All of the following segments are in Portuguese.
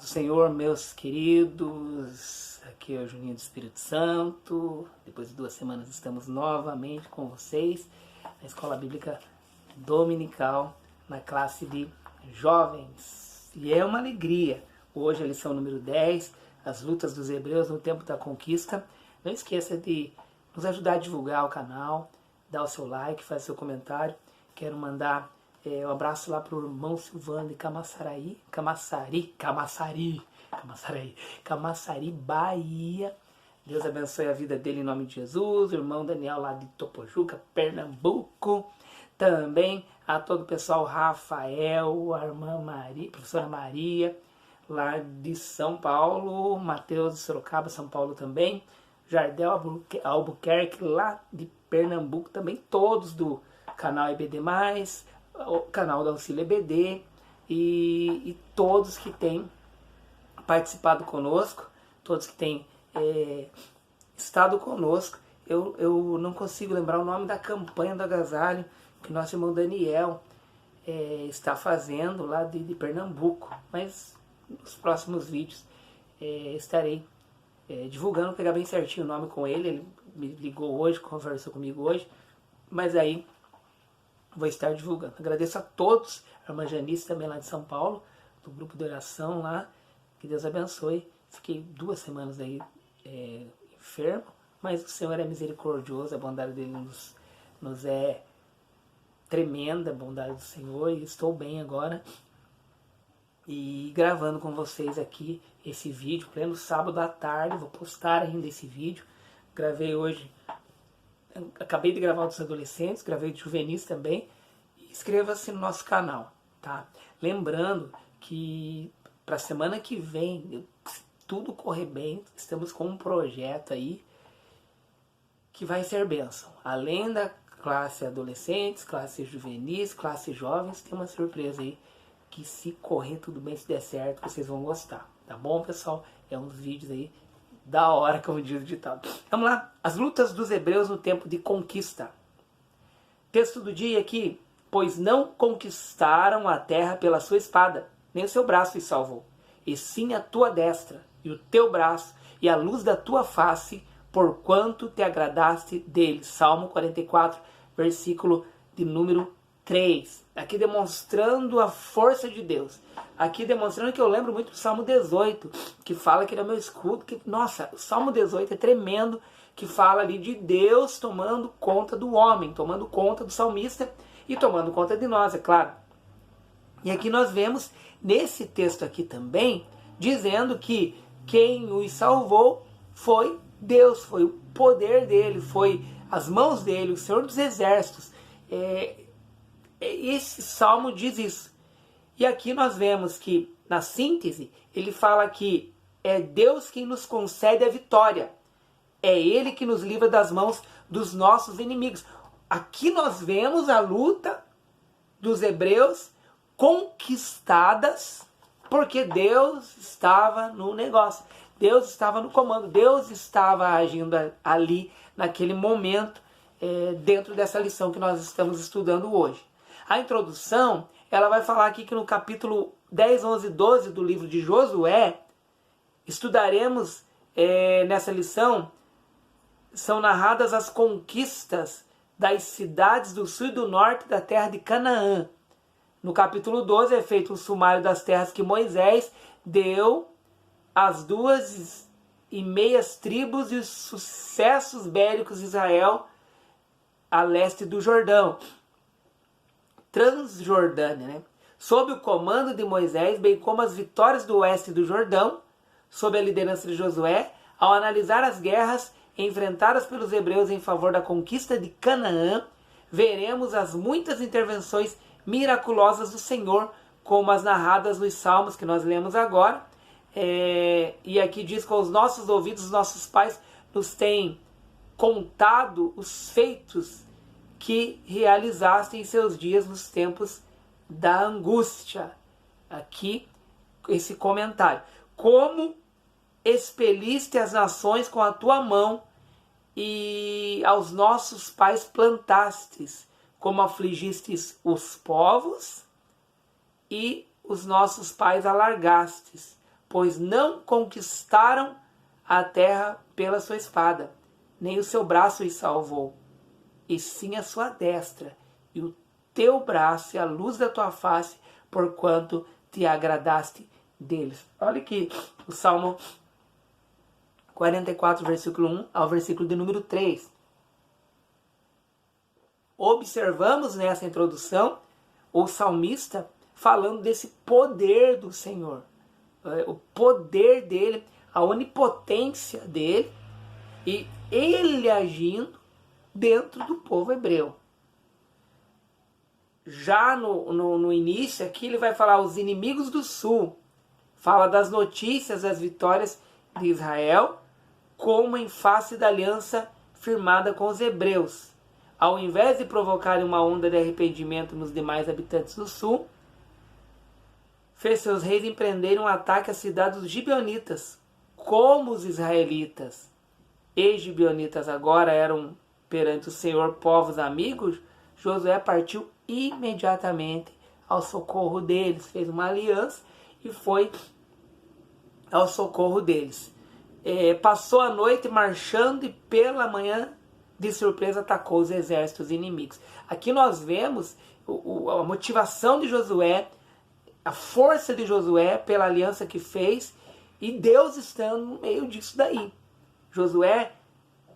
do Senhor, meus queridos. Aqui é o Juninho do Espírito Santo. Depois de 2 semanas estamos novamente com vocês na Escola Bíblica Dominical, na classe de jovens. E é uma alegria. Hoje a lição número 10, as lutas dos hebreus no tempo da conquista. Não esqueça de nos ajudar a divulgar o canal, dar o seu like, fazer seu comentário. Quero mandar um abraço lá pro irmão Silvano de Camaçari, Bahia. Deus abençoe a vida dele em nome de Jesus. O irmão Daniel lá de Topojuca, Pernambuco. Também a todo o pessoal, Rafael, a irmã Maria, professora Maria, lá de São Paulo, Mateus de Sorocaba, São Paulo também, Jardel Albuquerque, lá de Pernambuco também, todos do canal EBD+, o canal da Auxílio EBD e todos que têm participado conosco, todos que têm estado conosco. Eu não consigo lembrar o nome da campanha do agasalho que nosso irmão Daniel está fazendo lá de Pernambuco, mas nos próximos vídeos estarei divulgando, pegar bem certinho o nome com ele. Ele me ligou hoje, conversou comigo hoje, mas aí vou estar divulgando. Agradeço a todos, a irmã Janice também lá de São Paulo, do grupo de oração lá, que Deus abençoe. Fiquei 2 semanas aí enfermo, mas o Senhor é misericordioso, a bondade dele nos é tremenda, a bondade do Senhor, e estou bem agora. E gravando com vocês aqui esse vídeo, pleno sábado à tarde, vou postar ainda esse vídeo. Gravei hoje, acabei de gravar dos adolescentes, gravei de juvenis também. Inscreva-se no nosso canal, tá? Lembrando que para a semana que vem, se tudo correr bem, estamos com um projeto aí que vai ser bênção. Além da classe adolescentes, classe juvenis, classe jovens, tem uma surpresa aí que, se correr tudo bem, se der certo, vocês vão gostar, tá bom, pessoal? É uns vídeos aí da hora, como diz o ditado. Vamos lá, as lutas dos hebreus no tempo de conquista. Texto do dia aqui: pois não conquistaram a terra pela sua espada, nem o seu braço os salvou, e sim a tua destra, e o teu braço, e a luz da tua face, porquanto te agradaste deles. Salmo 44, versículo de número 3. Aqui demonstrando a força de Deus. Aqui demonstrando que eu lembro muito do Salmo 18, que fala que ele é o meu escudo. Nossa, o Salmo 18 é tremendo, que fala ali de Deus tomando conta do homem, tomando conta do salmista e tomando conta de nós, é claro. E aqui nós vemos, nesse texto aqui também, dizendo que quem os salvou foi Deus, foi o poder dele, foi as mãos dele, o Senhor dos Exércitos. Esse salmo diz isso. E aqui nós vemos que, na síntese, ele fala que é Deus quem nos concede a vitória. É Ele que nos livra das mãos dos nossos inimigos. Aqui nós vemos a luta dos hebreus conquistadas porque Deus estava no negócio. Deus estava no comando. Deus estava agindo ali, naquele momento, dentro dessa lição que nós estamos estudando hoje. A introdução, ela vai falar aqui que no capítulo 10, 11 e 12 do livro de Josué, estudaremos nessa lição, são narradas as conquistas das cidades do sul e do norte da terra de Canaã. No capítulo 12 é feito um sumário das terras que Moisés deu às 2,5 tribos e os sucessos bélicos de Israel a leste do Jordão. Transjordânia, né? Sob o comando de Moisés, bem como as vitórias do oeste do Jordão, sob a liderança de Josué, ao analisar as guerras enfrentadas pelos hebreus em favor da conquista de Canaã, veremos as muitas intervenções miraculosas do Senhor, como as narradas nos salmos que nós lemos agora. E aqui diz: com os nossos ouvidos, os nossos pais nos têm contado os feitos que realizaste em seus dias nos tempos da angústia. Aqui, esse comentário. Como expeliste as nações com a tua mão e aos nossos pais plantastes, como afligistes os povos e os nossos pais alargastes, pois não conquistaram a terra pela sua espada, nem o seu braço os salvou, e sim a sua destra, e o teu braço e a luz da tua face, porquanto te agradaste deles. Olha aqui o Salmo 44, versículo 1 ao versículo de número 3. Observamos nessa introdução o salmista falando desse poder do Senhor, o poder dele, a onipotência dele, e ele agindo dentro do povo hebreu. Já no início aqui ele vai falar os inimigos do sul, fala das notícias, das vitórias de Israel, como em face da aliança firmada com os hebreus. Ao invés de provocarem uma onda de arrependimento nos demais habitantes do sul, fez seus reis empreenderem um ataque à cidade dos gibeonitas, como os israelitas e gibeonitas agora eram perante o Senhor povos amigos. Josué partiu imediatamente ao socorro deles, fez uma aliança e foi ao socorro deles. Passou a noite marchando e pela manhã de surpresa atacou os exércitos inimigos. Aqui nós vemos a motivação de Josué, a força de Josué pela aliança que fez e Deus estando no meio disso daí. Josué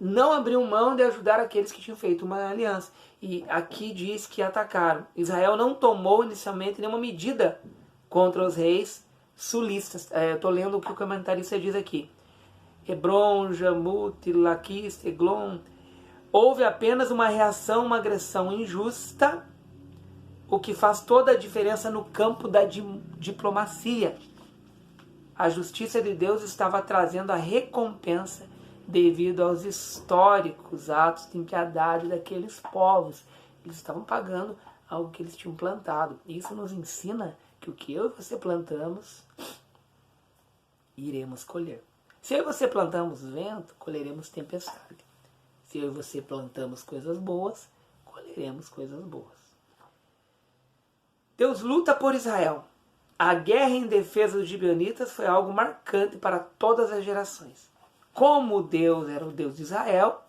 não abriu mão de ajudar aqueles que tinham feito uma aliança. E aqui diz que atacaram. Israel não tomou inicialmente nenhuma medida contra os reis sulistas. Estou lendo o que o comentarista diz aqui. Hebron, Jarmut, Laquis, Eglon. Houve apenas uma reação, uma agressão injusta, o que faz toda a diferença no campo da diplomacia. A justiça de Deus estava trazendo a recompensa devido aos históricos atos de impiedade daqueles povos. Eles estavam pagando algo que eles tinham plantado. Isso nos ensina que o que eu e você plantamos, iremos colher. Se eu e você plantamos vento, colheremos tempestade. Se eu e você plantamos coisas boas, colheremos coisas boas. Deus luta por Israel. A guerra em defesa dos gibeonitas foi algo marcante para todas as gerações. Como Deus era o Deus de Israel,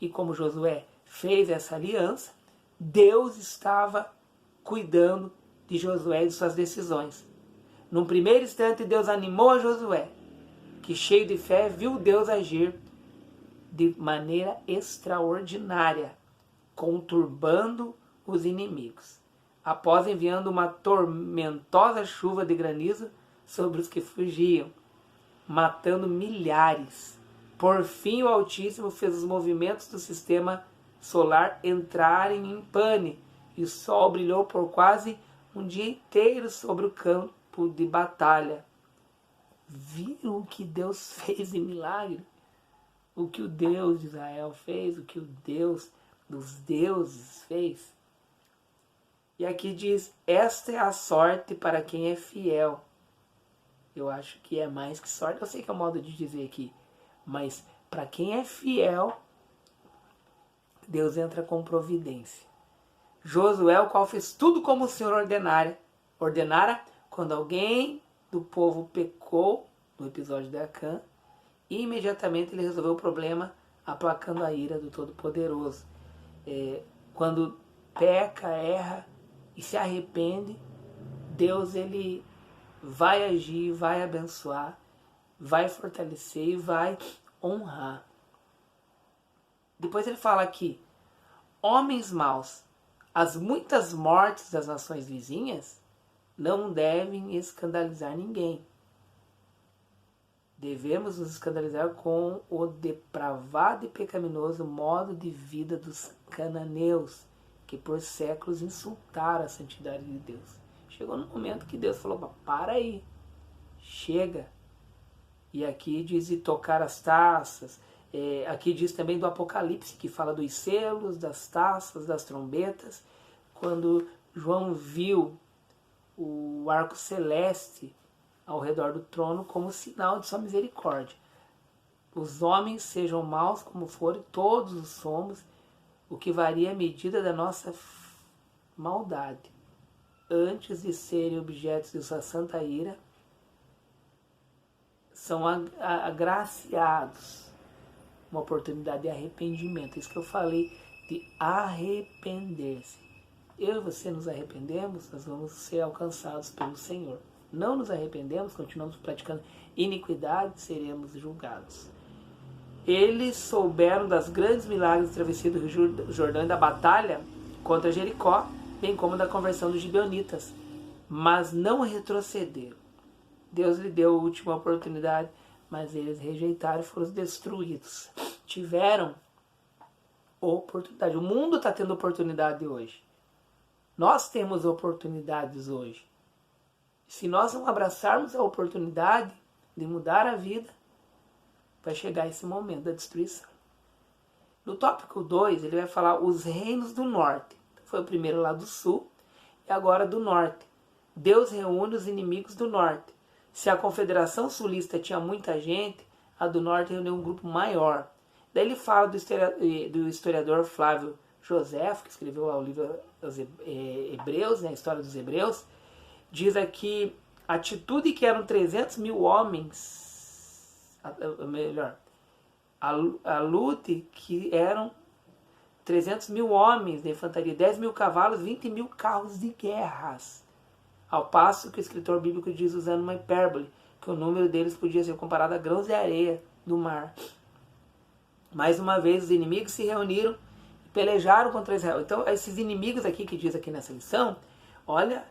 e como Josué fez essa aliança, Deus estava cuidando de Josué e de suas decisões. Num primeiro instante, Deus animou a Josué, que cheio de fé viu Deus agir de maneira extraordinária, conturbando os inimigos, após enviando uma tormentosa chuva de granizo sobre os que fugiam, matando milhares. Por fim, o Altíssimo fez os movimentos do sistema solar entrarem em pane, e o sol brilhou por quase um dia inteiro sobre o campo de batalha. Viram o que Deus fez em milagre? O que o Deus de Israel fez, o que o Deus dos deuses fez? E aqui diz, esta é a sorte para quem é fiel. Eu acho que é mais que sorte, eu sei que é o modo de dizer aqui, mas para quem é fiel, Deus entra com providência. Josué, o qual fez tudo como o Senhor ordenara quando alguém do povo pecou, no episódio de Acã, e imediatamente ele resolveu o problema aplacando a ira do Todo-Poderoso. Quando peca, erra e se arrepende, Deus ele vai agir, vai abençoar, vai fortalecer e vai honrar. Depois ele fala aqui, homens maus, as muitas mortes das nações vizinhas não devem escandalizar ninguém. Devemos nos escandalizar com o depravado e pecaminoso modo de vida dos cananeus, que por séculos insultaram a santidade de Deus. Chegou no momento que Deus falou, para aí, chega. E aqui diz de tocar as taças, aqui diz também do Apocalipse, que fala dos selos, das taças, das trombetas. Quando João viu o arco celeste ao redor do trono como sinal de sua misericórdia. Os homens, sejam maus como forem, todos os somos, o que varia a medida da nossa maldade. Antes de serem objetos de sua santa ira, são agraciados uma oportunidade de arrependimento. Isso que eu falei de arrepender-se. Eu e você nos arrependemos, nós vamos ser alcançados pelo Senhor. Não nos arrependemos, continuamos praticando iniquidade, seremos julgados. Eles souberam das grandes milagres da travessia do Rio Jordão e da batalha contra Jericó, bem como da conversão dos gibeonitas, mas não retrocederam. Deus lhe deu a última oportunidade, mas eles rejeitaram e foram destruídos. Tiveram oportunidade. O mundo está tendo oportunidade hoje. Nós temos oportunidades hoje. Se nós não abraçarmos a oportunidade de mudar a vida, vai chegar esse momento da destruição. No tópico 2, ele vai falar os reinos do norte. Foi o primeiro lá do sul e agora do norte. Deus reúne os inimigos do norte. Se a confederação sulista tinha muita gente, a do norte reuniu um grupo maior. Daí ele fala do historiador Flávio Josefo, que escreveu lá o livro dos Hebreus, né, a história dos Hebreus. Diz aqui a atitude que eram 300 mil homens, a lute que eram 300 mil homens de infantaria, 10 mil cavalos, 20 mil carros de guerras. Ao passo que o escritor bíblico diz, usando uma hipérbole, que o número deles podia ser comparado a grãos de areia do mar. Mais uma vez, os inimigos se reuniram e pelejaram contra Israel. Então, esses inimigos aqui que diz aqui nessa lição, olha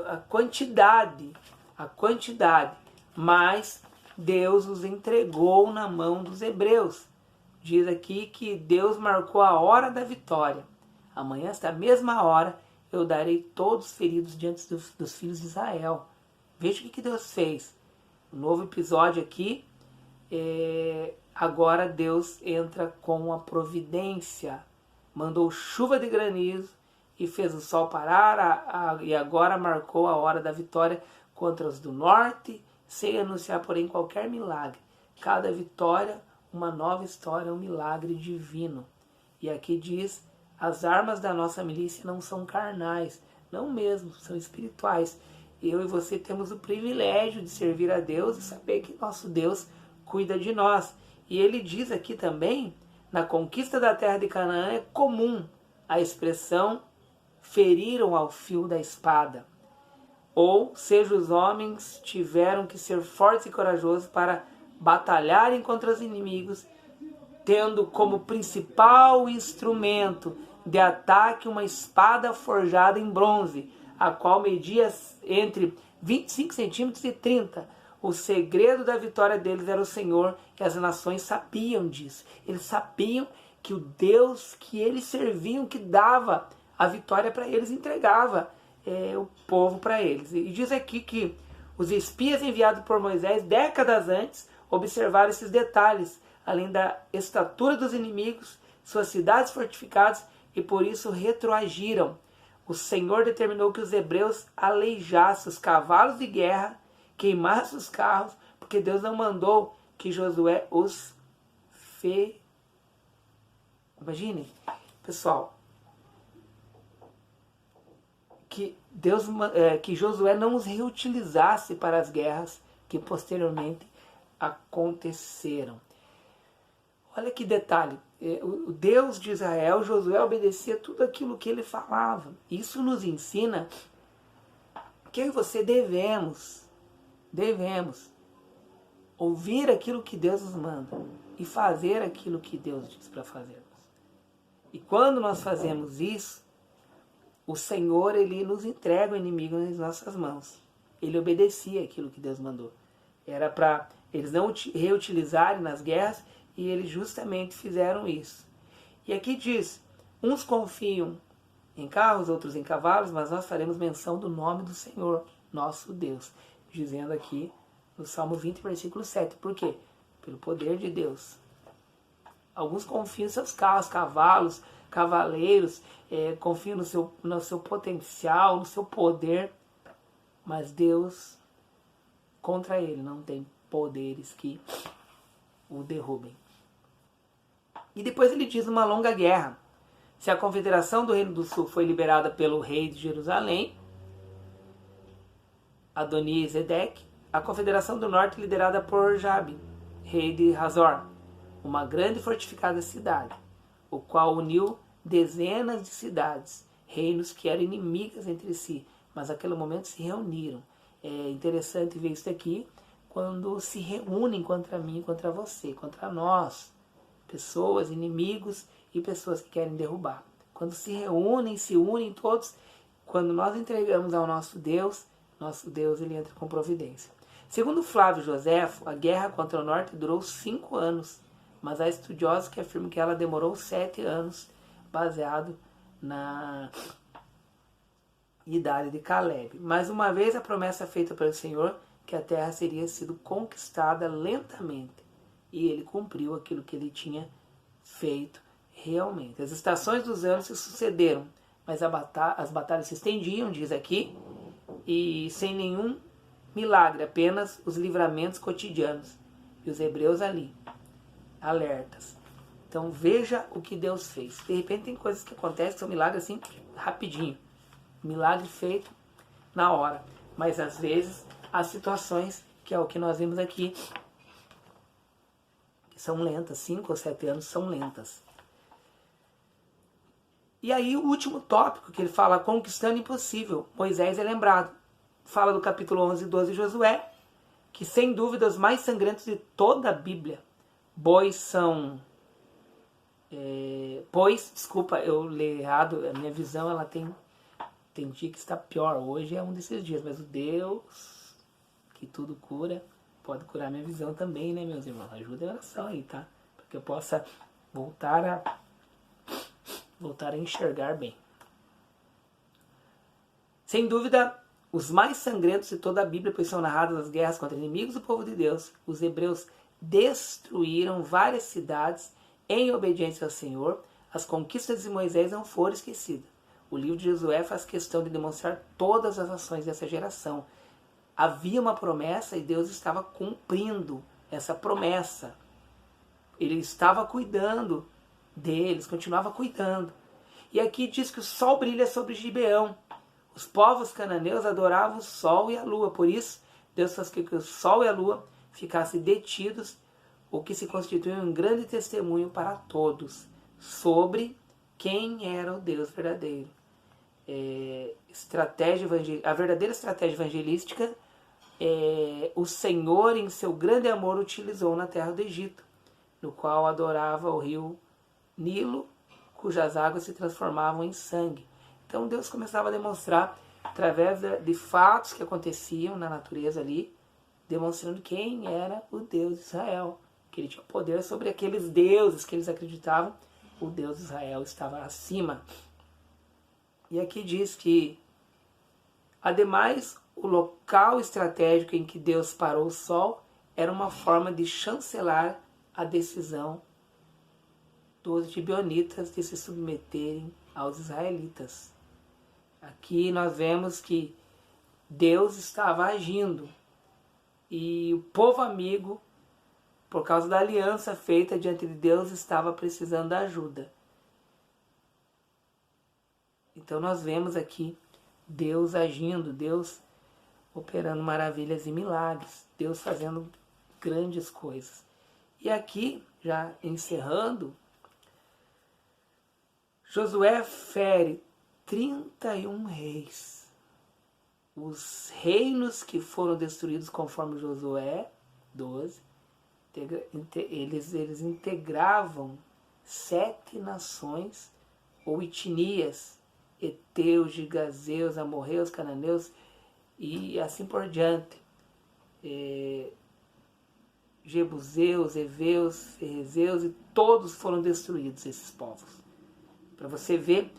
a quantidade, mas Deus os entregou na mão dos hebreus. Diz aqui que Deus marcou a hora da vitória. Amanhã, esta mesma hora, eu darei todos feridos diante dos filhos de Israel. Veja o que Deus fez. Um novo episódio aqui. Agora Deus entra com a providência. Mandou chuva de granizo e fez o sol parar. E agora marcou a hora da vitória contra os do norte, sem anunciar, porém, qualquer milagre. Cada vitória, uma nova história, um milagre divino. E aqui diz: as armas da nossa milícia não são carnais, não mesmo, são espirituais. Eu e você temos o privilégio de servir a Deus e saber que nosso Deus cuida de nós. E ele diz aqui também, na conquista da terra de Canaã é comum a expressão feriram ao fio da espada. Ou seja, os homens tiveram que ser fortes e corajosos para batalharem contra os inimigos, tendo como principal instrumento de ataque uma espada forjada em bronze, a qual media entre 25 centímetros e 30. O segredo da vitória deles era o Senhor, e as nações sabiam disso. Eles sabiam que o Deus que eles serviam, que dava a vitória para eles, entregava o povo para eles. E diz aqui que os espias enviados por Moisés décadas antes observaram esses detalhes, além da estatura dos inimigos, suas cidades fortificadas, e por isso retroagiram. O Senhor determinou que os hebreus aleijassem os cavalos de guerra, queimassem os carros, porque Deus não mandou que Josué os Imagine, pessoal, que Josué não os reutilizasse para as guerras que posteriormente aconteceram. Olha que detalhe, o Deus de Israel, Josué obedecia tudo aquilo que ele falava. Isso nos ensina que eu e você devemos ouvir aquilo que Deus nos manda e fazer aquilo que Deus diz para fazermos. E quando nós fazemos isso, o Senhor, ele nos entrega o inimigo nas nossas mãos. Ele obedecia aquilo que Deus mandou. Era para eles não reutilizarem nas guerras, e eles justamente fizeram isso. E aqui diz, uns confiam em carros, outros em cavalos, mas nós faremos menção do nome do Senhor, nosso Deus. Dizendo aqui no Salmo 20, versículo 7. Por quê? Pelo poder de Deus. Alguns confiam em seus carros, cavalos, cavaleiros, confiam no seu potencial, no seu poder, mas Deus, contra ele, não tem poderes que o derrubem. E depois ele diz uma longa guerra. Se a confederação do Reino do Sul foi liberada pelo rei de Jerusalém, Adoni-Zedeque, a Confederação do Norte, liderada por Jabin, rei de Hazor, uma grande e fortificada cidade, o qual uniu dezenas de cidades, reinos que eram inimigas entre si, mas naquele momento se reuniram. É interessante ver isso aqui, quando se reúnem contra mim, contra você, contra nós, pessoas, inimigos e pessoas que querem derrubar. Quando se reúnem, se unem todos, quando nós entregamos ao nosso Deus ele entra com providência. Segundo Flávio Joséfo, a guerra contra o norte durou 5 anos, mas há estudiosos que afirmam que ela demorou 7 anos, baseado na idade de Caleb. Mais uma vez, a promessa feita pelo Senhor, que a terra seria sido conquistada lentamente, e ele cumpriu aquilo que ele tinha feito realmente. As estações dos anos se sucederam, mas as batalhas se estendiam, diz aqui, e sem nenhum milagre, apenas os livramentos cotidianos. E os hebreus ali, alertas. Então veja o que Deus fez. De repente tem coisas que acontecem que são milagres assim, rapidinho. Milagre feito na hora. Mas às vezes as situações, que é o que nós vimos aqui, que são lentas, 5 ou 7 anos são lentas. E aí o último tópico que ele fala, conquistando impossível. Moisés é lembrado. Fala do capítulo 11 e 12 de Josué, que sem dúvida os mais sangrentos de toda a Bíblia. Bois são... desculpa, eu li errado, a minha visão ela tem dia que está pior. Hoje é um desses dias, mas o Deus que tudo cura, pode curar minha visão também, né, meus irmãos? Ajuda a oração aí, tá? Para que eu possa voltar a enxergar bem. Sem dúvida, os mais sangrentos de toda a Bíblia, pois são narradas as guerras contra inimigos do povo de Deus. Os hebreus destruíram várias cidades em obediência ao Senhor. As conquistas de Moisés não foram esquecidas. O livro de Josué faz questão de demonstrar todas as ações dessa geração. Havia uma promessa e Deus estava cumprindo essa promessa. Ele estava cuidando deles, continuava cuidando. E aqui diz que o sol brilha sobre Gibeão. Os povos cananeus adoravam o sol e a lua. Por isso, Deus faz com que o sol e a lua ficassem detidos, o que se constituiu um grande testemunho para todos sobre quem era o Deus verdadeiro. A verdadeira estratégia evangelística o Senhor, em seu grande amor, utilizou na terra do Egito, no qual adorava o rio Nilo, cujas águas se transformavam em sangue. Então Deus começava a demonstrar, através de fatos que aconteciam na natureza ali, demonstrando quem era o Deus de Israel, que ele tinha poder sobre aqueles deuses que eles acreditavam. O Deus de Israel estava acima. E aqui diz que, ademais, o local estratégico em que Deus parou o sol era uma forma de chancelar a decisão dos gibeonitas de se submeterem aos israelitas. Aqui nós vemos que Deus estava agindo e o povo amigo, por causa da aliança feita diante de Deus, estava precisando da ajuda. Então nós vemos aqui Deus agindo, Deus operando maravilhas e milagres, Deus fazendo grandes coisas. E aqui, já encerrando, Josué fere 31 reis. Os reinos que foram destruídos conforme Josué 12, eles integravam 7 nações ou etnias, heteus, gigazeus, amorreus, cananeus e assim por diante. Jebuseus, heveus, ferrezeus, e todos foram destruídos, esses povos. Para você ver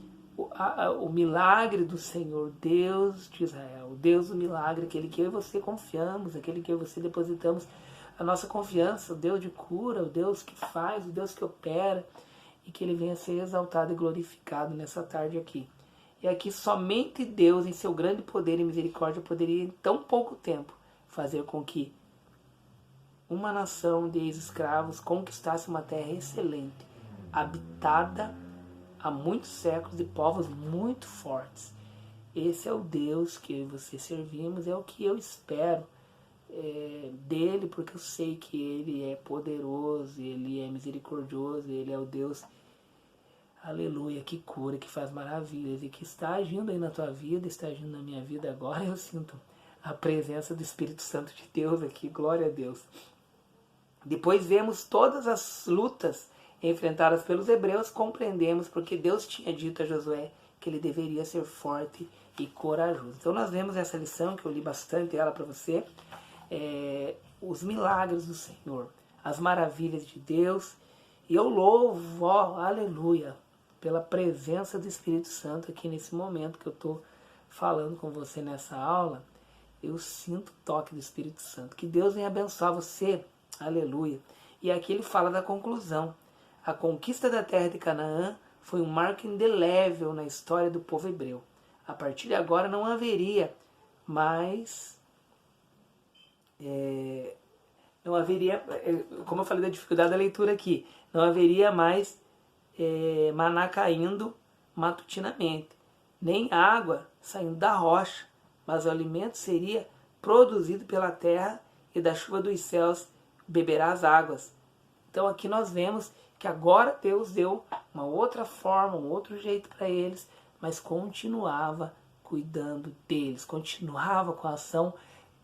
o milagre do Senhor, Deus de Israel, o Deus do milagre, aquele que eu e você confiamos, aquele que eu e você depositamos a nossa confiança, o Deus de cura, o Deus que faz, o Deus que opera, e que ele venha a ser exaltado e glorificado nessa tarde aqui. E aqui somente Deus, em seu grande poder e misericórdia, poderia em tão pouco tempo fazer com que uma nação de ex-escravos conquistasse uma terra excelente, habitada há muitos séculos de povos muito fortes. Esse é o Deus que eu e você servimos, é o que eu espero dele, porque eu sei que ele é poderoso, ele é misericordioso, ele é o Deus, aleluia, que cura, que faz maravilhas e que está agindo aí na tua vida, está agindo na minha vida agora. Eu sinto a presença do Espírito Santo de Deus aqui, glória a Deus. Depois vemos todas as lutas enfrentadas pelos hebreus, compreendemos porque Deus tinha dito a Josué que ele deveria ser forte e corajoso. Então nós vemos essa lição, que eu li bastante ela para você, os milagres do Senhor, as maravilhas de Deus, e eu louvo, aleluia, pela presença do Espírito Santo aqui nesse momento que eu estou falando com você nessa aula. Eu sinto o toque do Espírito Santo. Que Deus venha abençoar você, aleluia. E aqui ele fala da conclusão. A conquista da terra de Canaã foi um marco indelével na história do povo hebreu. A partir de agora não haveria mais... não haveria, como eu falei da dificuldade da leitura aqui, não haveria mais maná caindo matutinamente, nem água saindo da rocha, mas o alimento seria produzido pela terra, e da chuva dos céus beberá as águas. Então aqui nós vemos que agora Deus deu uma outra forma, um outro jeito para eles, mas continuava cuidando deles, continuava com a ação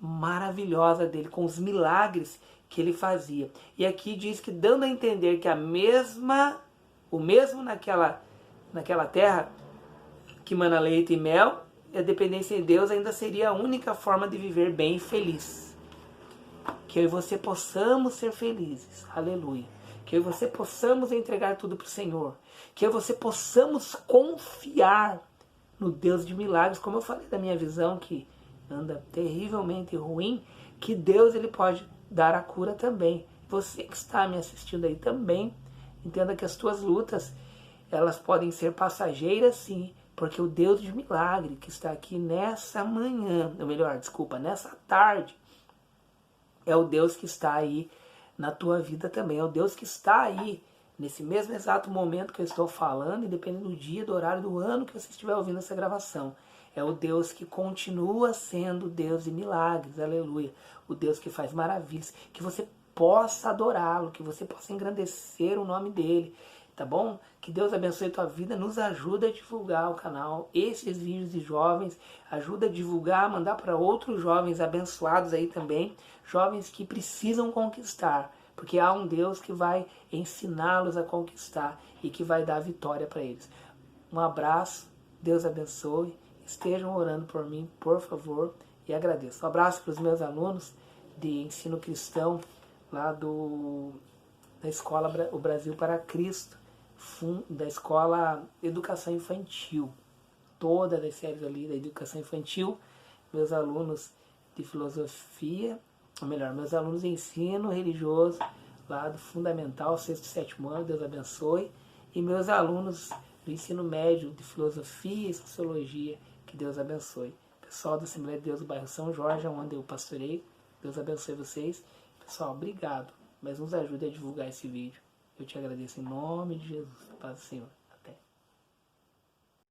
maravilhosa dele, com os milagres que ele fazia. E aqui diz que, dando a entender que o mesmo naquela terra que mana leite e mel, a dependência de Deus ainda seria a única forma de viver bem e feliz. Que eu e você possamos ser felizes, aleluia. Que eu e você possamos entregar tudo para o Senhor. Que eu e você possamos confiar no Deus de milagres, como eu falei da minha visão, que anda terrivelmente ruim, que Deus ele pode dar a cura também. Você que está me assistindo aí também, entenda que as tuas lutas, elas podem ser passageiras sim, porque o Deus de milagre que está aqui nessa manhã, ou melhor, desculpa, nessa tarde, é o Deus que está aí na tua vida também, é o Deus que está aí nesse mesmo exato momento que eu estou falando, independente do dia, do horário, do ano que você estiver ouvindo essa gravação. É o Deus que continua sendo Deus de milagres, aleluia. O Deus que faz maravilhas, que você possa adorá-lo, que você possa engrandecer o nome dele, tá bom? Que Deus abençoe a tua vida, nos ajuda a divulgar o canal, esses vídeos de jovens, ajuda a divulgar, mandar para outros jovens abençoados aí também, jovens que precisam conquistar, porque há um Deus que vai ensiná-los a conquistar e que vai dar vitória para eles. Um abraço, Deus abençoe, estejam orando por mim, por favor, e agradeço. Um abraço para os meus alunos de ensino cristão, lá da escola O Brasil para Cristo, da escola Educação Infantil, todas as séries ali da Educação Infantil, meus alunos de filosofia, ou melhor, meus alunos de ensino religioso, lá do Fundamental, 6º e 7º ano, Deus abençoe, e meus alunos do ensino médio de filosofia e sociologia, que Deus abençoe. Pessoal da Assembleia de Deus do bairro São Jorge, onde eu pastorei, Deus abençoe vocês. Pessoal, obrigado, mas nos ajude a divulgar esse vídeo. Eu te agradeço em nome de Jesus. Paz do Senhor.